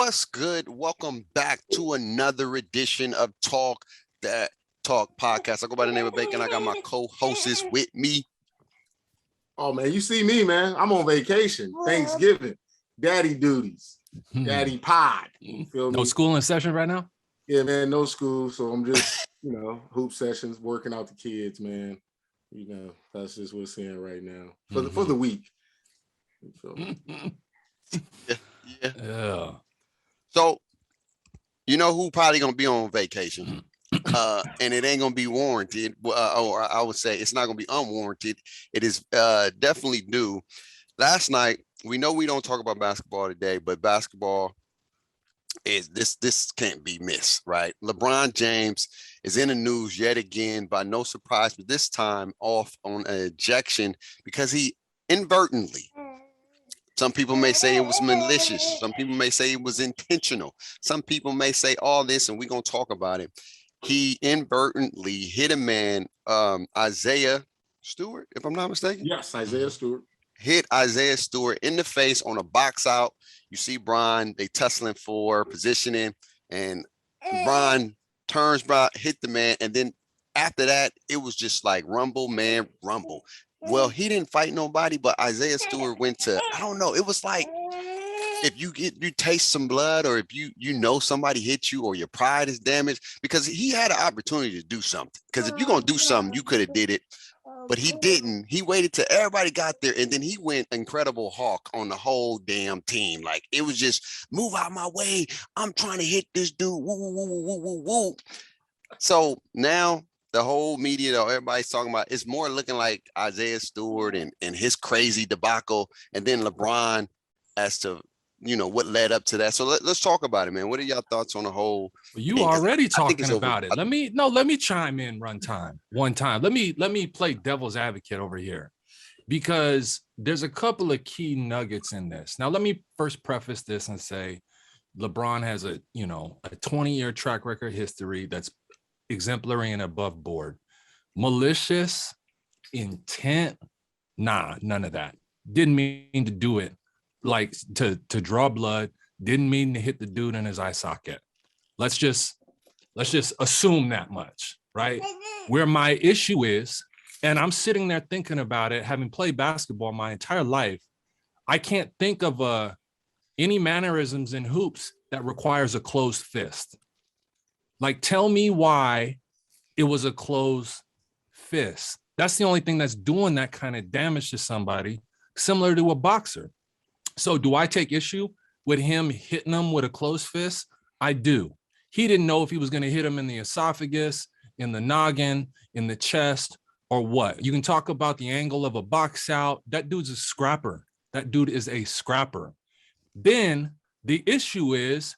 What's good? Welcome back to another edition of Dat Talk podcast. I go by the name of Bacon. I got my co-hosts with me. Oh man, you see me, man. I'm on vacation. Thanksgiving, daddy duties, daddy pod. You feel me? No school in session right now? Yeah, man, no school. So I'm just, hoop sessions, working out the kids, man. That's just what's in right now for the week. You feel me? Yeah. So, you know who probably gonna be on vacation, and it ain't gonna be warranted. Or I would say it's not gonna be unwarranted. It is definitely due. Last night, we know we don't talk about basketball today, but basketball is this can't be missed, right? LeBron James is in the news yet again by no surprise, but this time off on an ejection because he inadvertently. Some people may say it was malicious. Some people may say it was intentional. Some people may say all this, and we're going to talk about it. He inadvertently hit a man, Isaiah Stewart, if I'm not mistaken. Yes, Isaiah Stewart. Hit Isaiah Stewart in the face on a box out. You see Bron, they tussling for positioning, and Bron turns, hit the man, and then after that, it was just like rumble, man, rumble. Well, he didn't fight nobody, but Isaiah Stewart went to, I don't know. It was like if you taste some blood, or if you know somebody hit you, or your pride is damaged, because he had an opportunity to do something. Because if you're going to do something, you could have did it, but he didn't. He waited till everybody got there, and then he went Incredible Hulk on the whole damn team. Like, it was just, move out my way. I'm trying to hit this dude. Woo, woo, woo, woo, woo, woo. So now, the whole media, though, everybody's talking about, it's more looking like Isaiah Stewart and his crazy debacle, and then LeBron as to, what led up to that. So let's talk about it, man. What are y'all thoughts on the whole? You already talking about it. Let me chime in one time. Let me play devil's advocate over here, because there's a couple of key nuggets in this. Now, let me first preface this and say LeBron has a 20-year track record history that's exemplary and above board. Malicious intent, none of that. Didn't mean to do it, like to draw blood. Didn't mean to hit the dude in his eye socket. Let's just assume that much, right? Where my issue is, and I'm sitting there thinking about it, having played basketball my entire life, I can't think of any mannerisms in hoops that requires a closed fist. Like, tell me why it was a closed fist. That's the only thing that's doing that kind of damage to somebody, similar to a boxer. So do I take issue with him hitting him with a closed fist? I do. He didn't know if he was going to hit him in the esophagus, in the noggin, in the chest, or what. You can talk about the angle of a box out. That dude's a scrapper. That dude is a scrapper. Then the issue is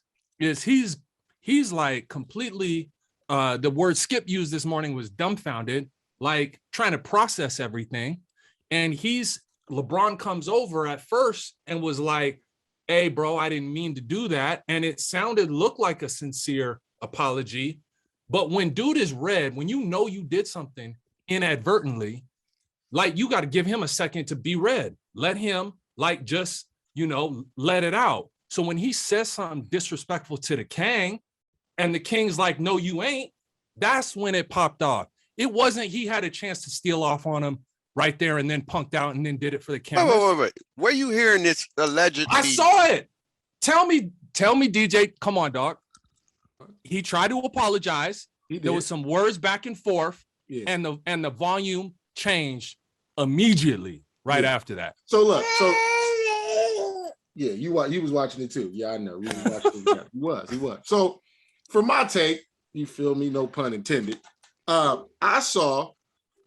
he's like completely, the word Skip used this morning was dumbfounded, like trying to process everything. And LeBron comes over at first and was like, hey, bro, I didn't mean to do that. And it looked like a sincere apology. But when dude is red, when you know you did something inadvertently, like, you got to give him a second to be red. Let him just, let it out. So when he says something disrespectful to the King, and the King's like, no, you ain't, that's when it popped off. It wasn't he had a chance to steal off on him right there and then punked out and then did it for the camera. Wait. Where you hearing this allegedly? I saw it. Tell me, DJ, come on, dog. He tried to apologize. There was some words back and forth, and the volume changed immediately after that. So look, yeah, you was watching it too. Yeah, I know. You was watching it. Yeah, he was. So, for my take, you feel me? No pun intended. I saw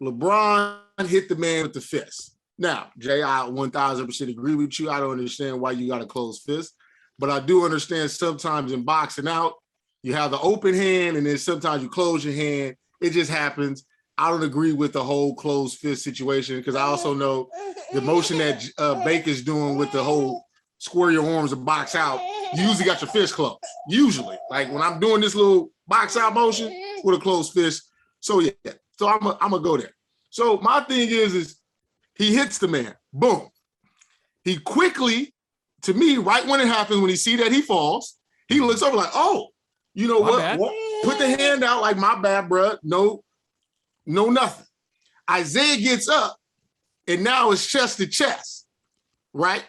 LeBron hit the man with the fist. Now, Jay, I 1000% agree with you. I don't understand why you got a closed fist, but I do understand sometimes in boxing out, you have the open hand, and then sometimes you close your hand. It just happens. I don't agree with the whole closed fist situation, because I also know the motion that Baker's doing with the whole square your arms and box out. You usually got your fist closed. Usually, like when I'm doing this little box out motion with a closed fist. So yeah, so I'm gonna go there. So my thing is he hits the man, boom. He quickly, to me, right when it happens, when he see that he falls, He looks over like, oh, you know what? Put the hand out like, my bad, bro. No, nothing. Isaiah gets up, and now it's chest to chest, right?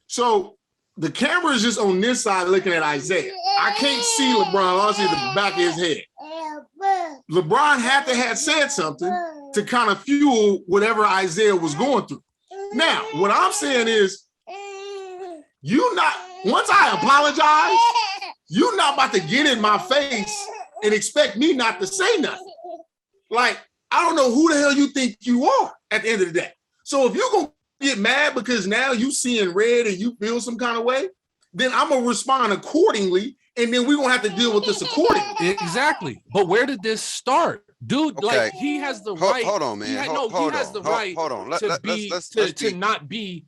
So the camera is just on this side looking at Isaiah. I can't see LeBron. All I see is the back of his head. LeBron had to have said something to kind of fuel whatever Isaiah was going through. Now, what I'm saying is, once I apologize, you're not about to get in my face and expect me not to say nothing. Like, I don't know who the hell you think you are at the end of the day. So if you're going to get mad because now you seeing red and you feel some kind of way, then I'm going to respond accordingly, and then we're going to have to deal with this accordingly. Exactly. But where did this start? Dude, Okay. like, he has the right. Hold on, man. He has the right to not be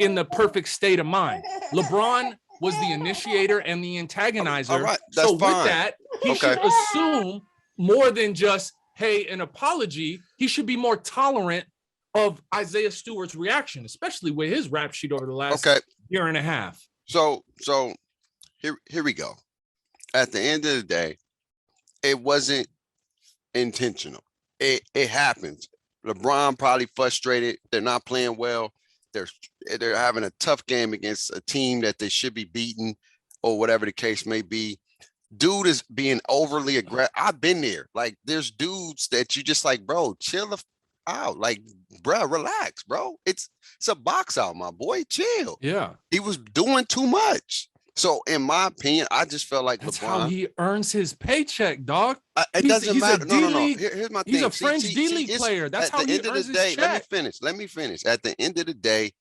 in the perfect state of mind. LeBron was the initiator and the antagonizer. All right, that's so fine. With that, he should assume more than just, hey, an apology. He should be more tolerant of Isaiah Stewart's reaction, especially with his rap sheet over the last year and a half. So here we go. At the end of the day, it wasn't intentional. It happens. LeBron probably frustrated. They're not playing well. They're having a tough game against a team that they should be beating, or whatever the case may be. Dude is being overly aggressive. I've been there. Like, there's dudes that you just like, bro, chill out. Like, bro, relax, bro. It's a box out, my boy. Chill. Yeah. He was doing too much. So in my opinion, I just felt like that's LeBron, how he earns his paycheck, dog. It doesn't matter. No. Here's my thing. He's a French D-League player. That's how he earns his check. Let me finish. At the end of the day,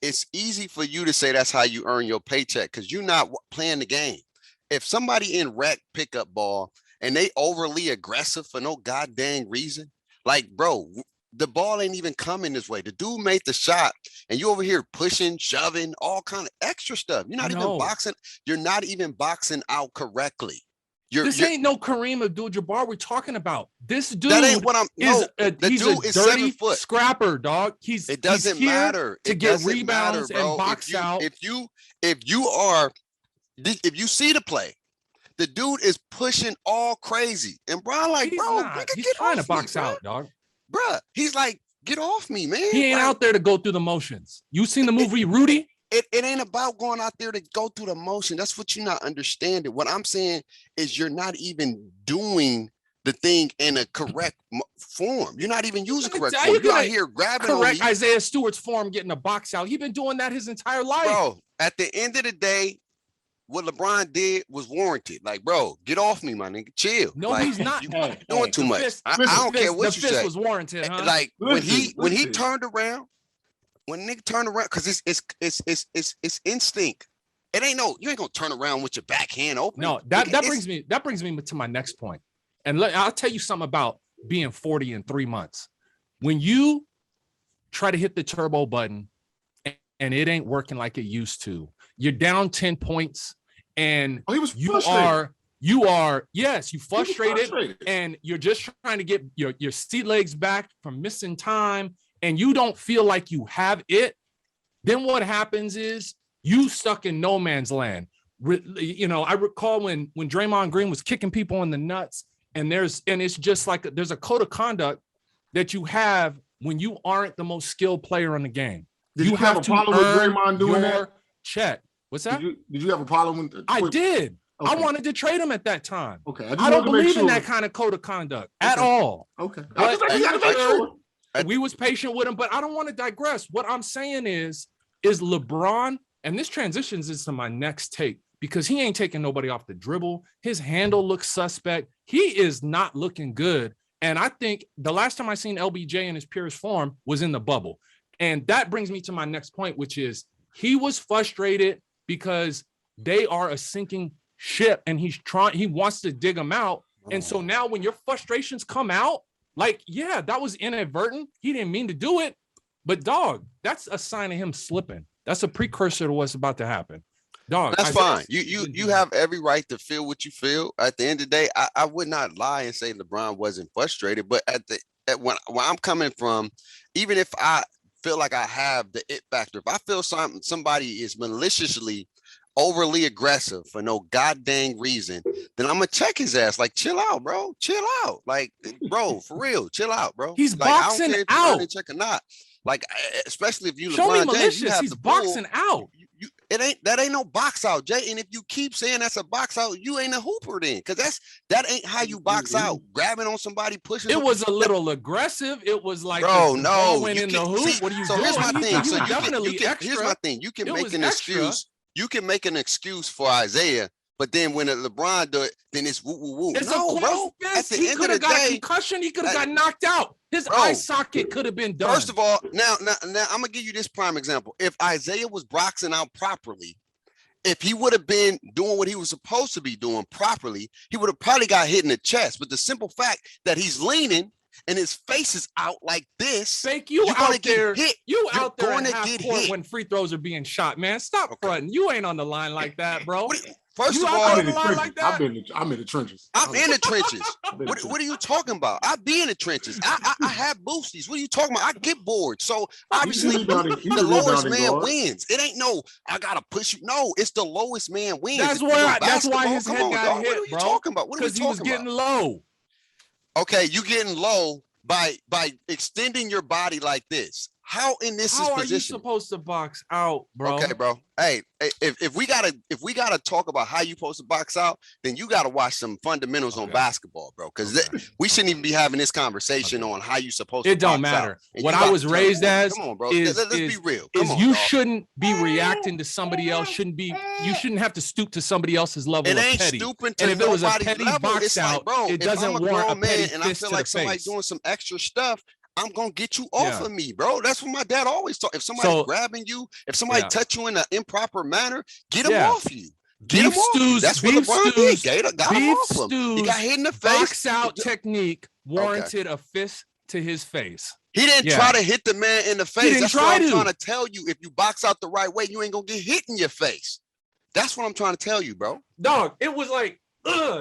it's easy for you to say that's how you earn your paycheck because you're not playing the game. If somebody in rec pickup ball and they overly aggressive for no goddamn reason, like, bro, the ball ain't even coming this way. The dude made the shot and you over here pushing, shoving, all kind of extra stuff. You're not even boxing. You're not even boxing out correctly. This ain't no Kareem Abdul-Jabbar we're talking about. This dude that ain't what I'm. he's a dude is dirty 7 foot scrapper, dog. It doesn't matter to get rebounds and box out. If you see the play, the dude is pushing all crazy, and bro, like, he's trying to box out, dog. Bro, he's like, get off me, man. He ain't out there to go through the motions. You seen the movie Rudy? It ain't about going out there to go through the motion. That's what you're not understanding. What I'm saying is you're not even doing the thing in a correct form. You're not even using correct form. You're out here grabbing correct Isaiah Stewart's form, getting a box out. He's been doing that his entire life. Bro, at the end of the day, what LeBron did was warranted. Like, bro, get off me, my nigga. Chill. No, like, he's not doing too much. I don't care what you say. The fist was warranted, huh? Like, when he turned around, when nigga turned around, because it's instinct. It ain't you ain't gonna turn around with your backhand open. No, that brings me to my next point. And I'll tell you something about being 40 in 3 months. When you try to hit the turbo button and it ain't working like it used to, you're down 10 points and you frustrated and you're just trying to get your sea legs back from missing time and you don't feel like you have it. Then what happens is you stuck in no man's land. I recall when Draymond Green was kicking people in the nuts and it's just like there's a code of conduct that you have when you aren't the most skilled player in the game. Did you have a problem with Draymond doing that? Check. What's that? Did you have a problem with? I did. Okay. I wanted to trade him at that time. Okay. I don't believe in that kind of code of conduct at all. Okay. We was patient with him, but I don't want to digress. What I'm saying is LeBron, and this transitions into my next take because he ain't taking nobody off the dribble. His handle looks suspect. He is not looking good. And I think the last time I seen LBJ in his purest form was in the bubble. And that brings me to my next point, which is he was frustrated because they are a sinking ship and he wants to dig them out. And so now when your frustrations come out, like, yeah, that was inadvertent. He didn't mean to do it, but dog, that's a sign of him slipping. That's a precursor to what's about to happen. Dog, that's fine. You have every right to feel what you feel. At the end of the day, I would not lie and say LeBron wasn't frustrated, but when I'm coming from, even if I feel like I have the it factor, if I feel somebody is maliciously overly aggressive for no goddamn reason, then I'm gonna check his ass. Like, chill out, bro. Chill out. Like, bro, for real, chill out, bro. He's like, boxing I don't care if out. you check or not. Like, especially if you Show LeBron me James, you malicious. have He's the pull. boxing out. That ain't no box out, Jay. And if you keep saying that's a box out, you ain't a hooper then, because that ain't how you box out. Grabbing on somebody, pushing. It was a little aggressive. It was like, bro, the no, ball went you in can, the hoop. see, What are you so doing? here's my thing. So here's my thing. You can make an excuse. You can make an excuse for Isaiah, but then when LeBron do it, then it's woo woo woo. It's no, bro. At the end of the got day, a concussion. He could have got knocked out. His eye socket could have been done. First of all, now I'm gonna give you this prime example. If Isaiah was boxing out properly, if he would have been doing what he was supposed to be doing properly, he would have probably got hit in the chest. But the simple fact that he's leaning and his face is out like this, fake you out there. Hit. You You're out there going at to half get court hit when free throws are being shot, man. Stop fronting. You ain't on the line like that, bro. First you of all, on the line like that? I'm in the trenches. I'm in the trenches. What are you talking about? I be in the trenches. I have boosties. What are you talking about? I get bored. So obviously the lowest man wins. It ain't no, I gotta push you. No, it's the lowest man wins. That's why his head got hit, What are you talking about? What are we talking about? Because he was getting low. Okay, you getting low by extending your body like this. How in this How position? are you supposed to box out, bro? Okay, bro. Hey, if we gotta talk about how you supposed to box out, then you gotta watch some fundamentals on basketball, bro. Because we shouldn't even be having this conversation on how you supposed to. It don't matter. What I was raised as, come on, bro. Let's be real. You shouldn't be reacting to somebody else. You shouldn't have to stoop to somebody else's level. It ain't petty. stooping to and if it was a petty level, box out, like, bro, it doesn't warrant a petty and I feel like somebody's doing some extra stuff. I'm gonna get you off of me, bro. That's what my dad always taught. If somebody's grabbing you, if somebody touch you in an improper manner, get him off you. Get him off you. That's what LeBron did. Got him off him. He got hit in the face. Box out technique warranted a fist to his face. He didn't try to hit the man in the face. That's what I'm trying to tell you. If you box out the right way, you ain't gonna get hit in your face. That's what I'm trying to tell you, bro. Dog, it was like,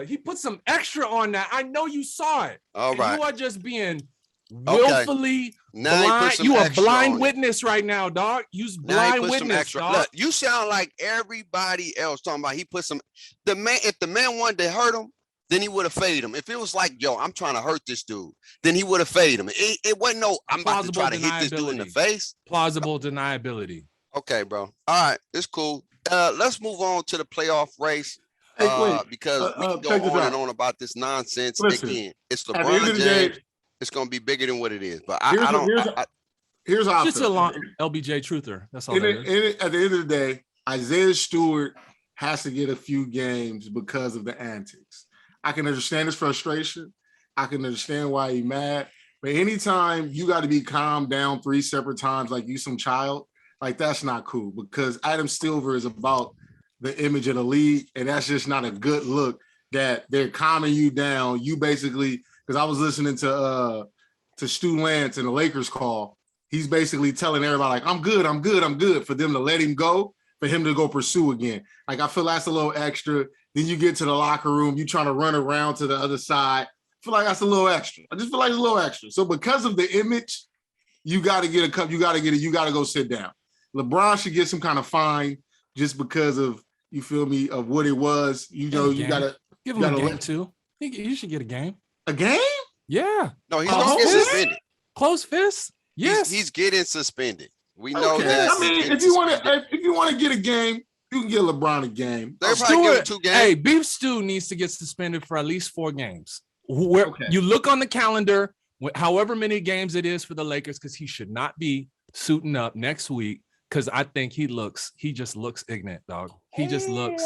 he put some extra on that. I know you saw it. All right. You are just being willfully blind. You a blind witness right now, dog. You's blind witness, dog. Look, you sound like everybody else talking about he put some. If the man wanted to hurt him, then he would have faded him. If it was like, yo, I'm trying to hurt this dude, then he would have faded him. It wasn't no, I'm about to try to hit this dude in the face. Plausible deniability. Okay, bro. All right, it's cool. Let's move on to the playoff race. Because we can go on and on about this nonsense. Listen, again, it's LeBron James. It's going to be bigger than what it is. But here's how just a long LBJ truther. That's all. At the end of the day, Isaiah Stewart has to get a few games because of the antics. I can understand his frustration. I can understand why he's mad. But anytime you got to be calmed down 3 separate times like you some child, like that's not cool, because Adam Silver is about the image of the league, and that's just not a good look that they're calming you down. You basically, because I was listening to Stu Lance in the Lakers call, he's basically telling everybody, like, I'm good, for them to let him go, for him to go pursue again. Like, I feel that's a little extra. Then you get to the locker room, you trying to run around to the other side. I feel like that's a little extra. I just feel like it's a little extra. So because of the image, you got to get a cup, you got to go sit down. LeBron should get some kind of fine just because of, you feel me, of what it was. You know, you got to give him a game too. You should get a game. A game? Yeah. No, he's going to get suspended. Close fist? Yes. He's getting suspended. We know that. I mean, if you want to get a game, you can get LeBron a game. They're probably giving 2 games. Hey, Beef Stew needs to get suspended for at least 4 games. You look on the calendar, however many games it is for the Lakers, because he should not be suiting up next week. Because I think he just looks ignorant, dog. He just looks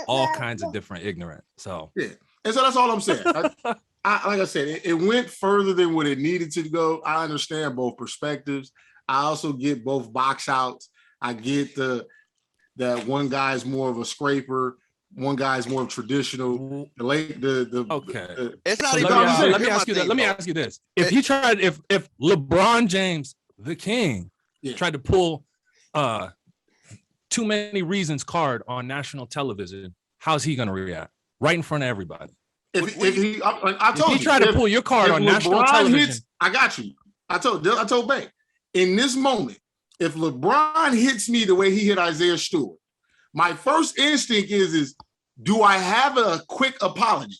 all kinds of different ignorant. So yeah, and so that's all I'm saying. Like I said, it went further than what it needed to go. I understand both perspectives. I also get both box outs. I get that one guy's more of a scraper, one guy's more traditional. It's not even. Let me ask you this: if LeBron James, the king, tried to pull too many reasons card on national television, how's he gonna react right in front of everybody? If he tried to pull your card on national television, I got you. I told Bank, in this moment, if LeBron hits me the way he hit Isaiah Stewart, My first instinct is do I have a quick apology?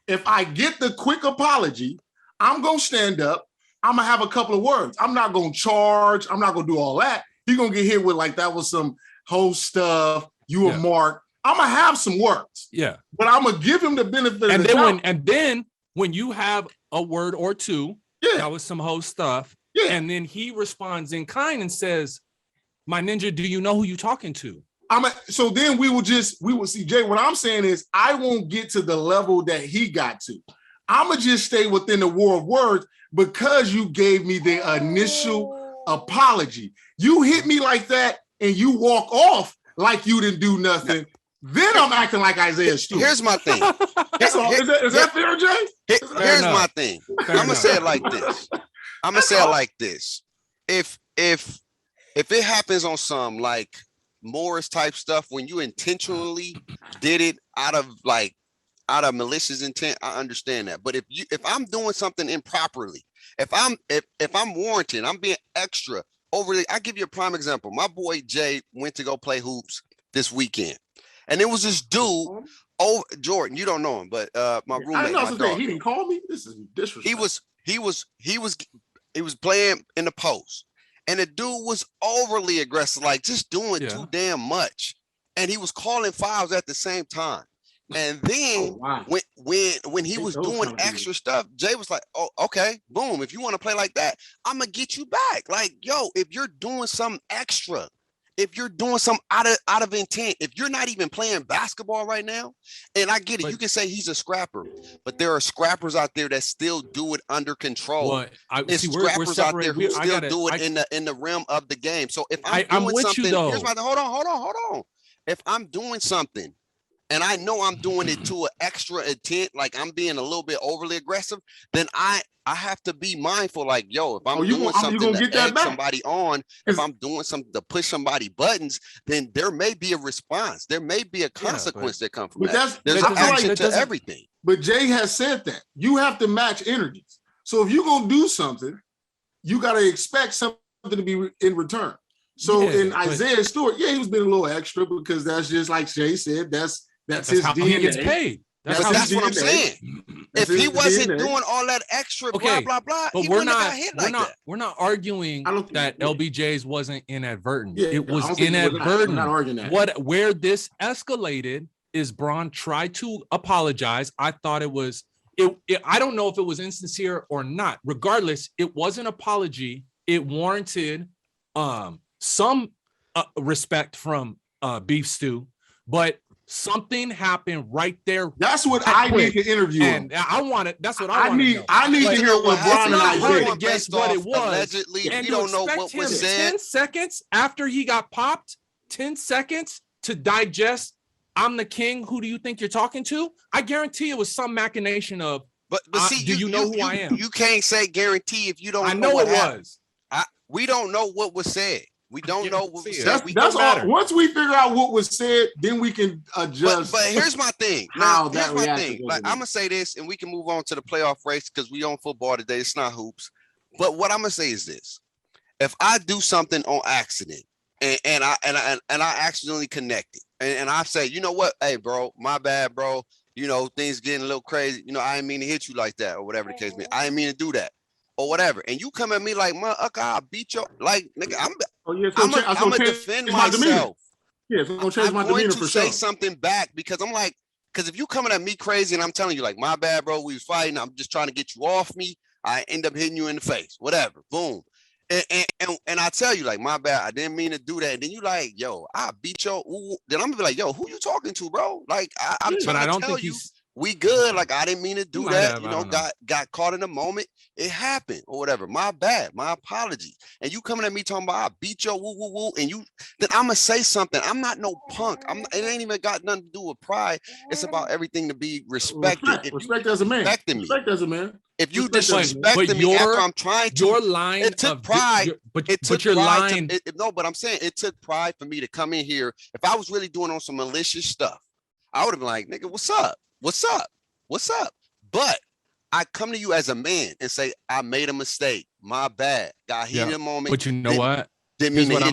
If I get the quick apology, I'm going to stand up. I'm going to have a couple of words. I'm not going to charge. I'm not going to do all that. He's going to get hit with like that was some whole stuff. You a mark. I'm going to have some words. Yeah. But I'm going to give him the benefit of the doubt. And then when you have a word or two, that was some whole stuff. Yeah. And then he responds in kind and says, my ninja, do you know who you talking to? So then we will see, Jay, what I'm saying is I won't get to the level that he got to. I'm going to just stay within the war of words because you gave me the initial apology. You hit me like that and you walk off like you didn't do nothing. Then I'm acting like Isaiah Stewart. Here's my thing. Is that fair, Jay? Here's my thing. I'm going to say it like this. If it happens on some like Morris type stuff, when you intentionally did it out of malicious intent, I understand that. But if I'm doing something improperly, if I'm warranted, I'm being extra overly. I give you a prime example. My boy Jay went to go play hoops this weekend, and it was this dude. Oh, Jordan, you don't know him, but my roommate. I know he didn't call me. This is disrespect. He was playing in the post. And the dude was overly aggressive, like just doing too damn much. And he was calling fouls at the same time. And then when he was doing extra stuff, Jay was like, oh, okay, boom. If you want to play like that, I'm going to get you back. Like, yo, if you're doing something extra, if you're doing something out of intent, if you're not even playing basketball right now, and I get it, you can say he's a scrapper, but there are scrappers out there that still do it under control. There's scrappers out there who still do it in the realm of the game. So if I'm doing something, here's my hold on. If I'm doing something and I know I'm doing it to an extra intent, like I'm being a little bit overly aggressive, then I have to be mindful, like, yo, if I'm doing something to egg somebody on, if I'm doing something to push somebody buttons, then there may be a response. There may be a consequence that comes from that. There's an action to everything. But Jay has said that. You have to match energies. So if you're going to do something, you got to expect something to be in return. So in Isaiah Stewart, he was being a little extra because that's just like Jay said, that's his how DNA. He gets paid. That's what I'm saying. If he wasn't doing all that extra blah blah blah, but he wouldn't have got hit like that. We're not arguing that LBJ's wasn't inadvertent. Yeah, it was inadvertent. I'm not arguing that. Where this escalated is Bron tried to apologize. I thought it was I don't know if it was insincere or not. Regardless, it was an apology. It warranted some respect from Beef Stew, but something happened right there. That's what I need to interview him. And I want it. That's what I want to know. I need to hear what LeBron and Isaiah guess what it was. Allegedly, and you don't know what was said. 10 seconds after he got popped, 10 seconds to digest, I'm the king. Who do you think you're talking to? I guarantee it was some machination of, but see, do you know who I am? You can't say guarantee if you don't know. I know what it was. We don't know what was said. We don't know what was said. That's all. Once we figure out what was said, then we can adjust. But here's my thing. Now, here's my thing. Like, I'm gonna say this, and we can move on to the playoff race because we on football today. It's not hoops. But what I'm gonna say is this: if I do something on accident and I accidentally connect it, and I say, you know what, hey, bro, my bad, bro. You know, things getting a little crazy. You know, I didn't mean to hit you like that, or whatever the case may be. I didn't mean to do that. Or whatever, and you come at me like, motherfucker, I'll beat you. Like, nigga, I'm gonna defend myself. Yeah, it's gonna change my demeanor for sure. Say something back because I'm like, because if you coming at me crazy and I'm telling you like, my bad, bro, we was fighting. I'm just trying to get you off me. I end up hitting you in the face, whatever. Boom, and I tell you like, my bad, I didn't mean to do that. And then you like, yo, I beat you. Then I'm gonna be like, yo, who you talking to, bro? Like, I'm trying to tell you. We good. Like, I didn't mean to do that. You know, got caught in a moment. It happened or whatever. My bad. My apologies. And you coming at me talking about I beat your woo woo woo, and then I'm gonna say something. I'm not no punk. It ain't even got nothing to do with pride. It's about everything to be respected. Respect as a man. Respect as a man. If you disrespected me after I'm trying to, your line. It took pride. But your line. No, but I'm saying it took pride for me to come in here. If I was really doing on some malicious stuff, I would have been like, nigga, what's up? What's up? But I come to you as a man and say, I made a mistake. My bad. Got hit in a moment. But you know what? Here's what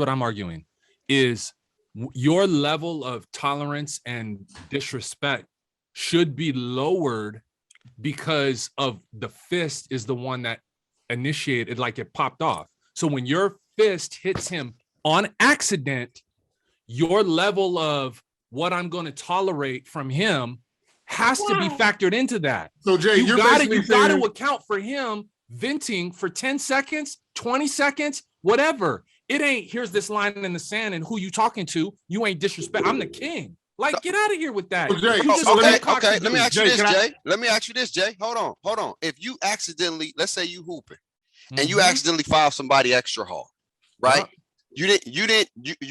I'm arguing. Is your level of tolerance and disrespect should be lowered because of the fist is the one that initiated, like it popped off. So when your fist hits him on accident, your level of what I'm going to tolerate from him has to be factored into that. So Jay, you got to account for him venting for 10 seconds, 20 seconds, whatever. It ain't, here's this line in the sand and who you talking to. You ain't disrespect. I'm the king. Like, get out of here with that. Well, Jay, okay. Let me ask you this, Jay. Let me ask you this, Jay. Hold on. If you accidentally, let's say you hooping and you accidentally foul somebody extra hard, right? You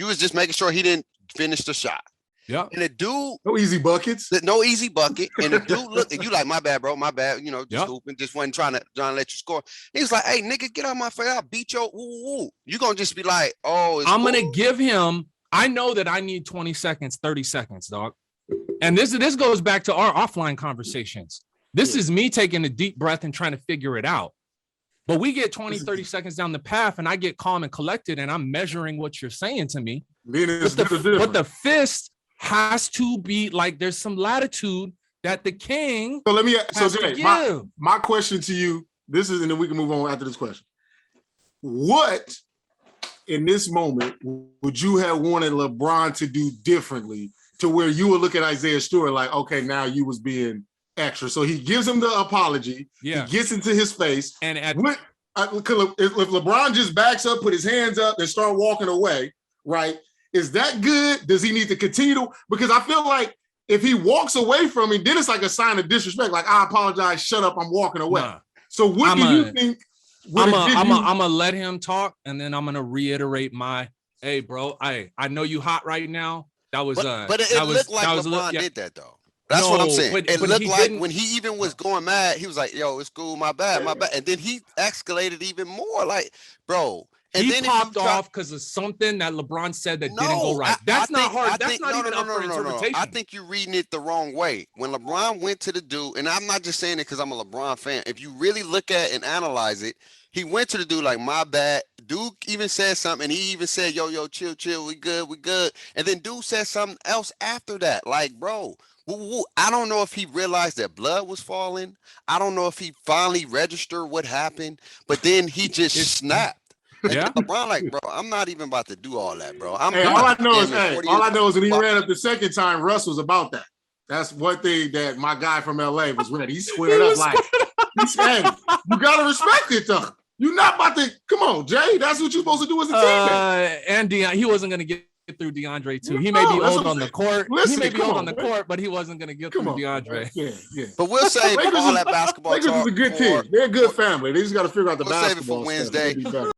was just making sure he didn't finish the shot. Yeah. And the dude, no easy buckets. No easy bucket. And the dude looked at you like, my bad, bro, my bad. You know, just hooping, just wasn't trying to let you score. He was like, hey, nigga, get out my face. I'll beat your woo. You gonna just be like, oh, I'm gonna give him. I know that I need 20 seconds, 30 seconds, dog. And this goes back to our offline conversations. This is me taking a deep breath and trying to figure it out. But we get 20, 30 seconds down the path and I get calm and collected and I'm measuring what you're saying to me. But the fist has to be like, there's some latitude that the king. So let me, Jay, my question to you, this is, and then we can move on after this question. What in this moment would you have wanted LeBron to do differently to where you would look at Isaiah Stewart like, okay, now you was being extra? So he gives him the apology. Yeah. He gets into his face. And if LeBron just backs up, put his hands up, and start walking away, right? Is that good? Does he need to continue to? Because I feel like if he walks away from me, then it's like a sign of disrespect. Like, I apologize, shut up, I'm walking away. Nah. So what do you think? I'm gonna let him talk, and then I'm gonna reiterate my, hey, bro, I know you hot right now. That was but it looked like LeBron did that though. That's what I'm saying. It looked like when he even was going mad, he was like, yo, it's cool, my bad. And then he escalated even more, like, bro. And he then popped off because of something that LeBron said that didn't go right. That's not hard. That's not even up for interpretation. I think you're reading it the wrong way. When LeBron went to the dude, and I'm not just saying it because I'm a LeBron fan. If you really look at and analyze it, he went to the dude like, my bad. Dude even said something, and he even said, yo, chill, we good. And then dude said something else after that. Like, bro, I don't know if he realized that blood was falling. I don't know if he finally registered what happened, but then he just snapped. Yeah, LeBron, like, bro, I'm not even about to do all that, bro. All I know is when he ran up the second time, Russ was about that. That's one thing that my guy from LA was ready. He squared up like, he said, you gotta respect it though. You're not about to, come on, Jay. That's what you're supposed to do as a teammate. And he wasn't gonna get through DeAndre too. He may be old on the court. He may be old on the court, but he wasn't gonna get through DeAndre. Yeah. But we'll save all that basketball. Lakers is a good team. They're a good family. They just got to figure out the basketball save it for Wednesday.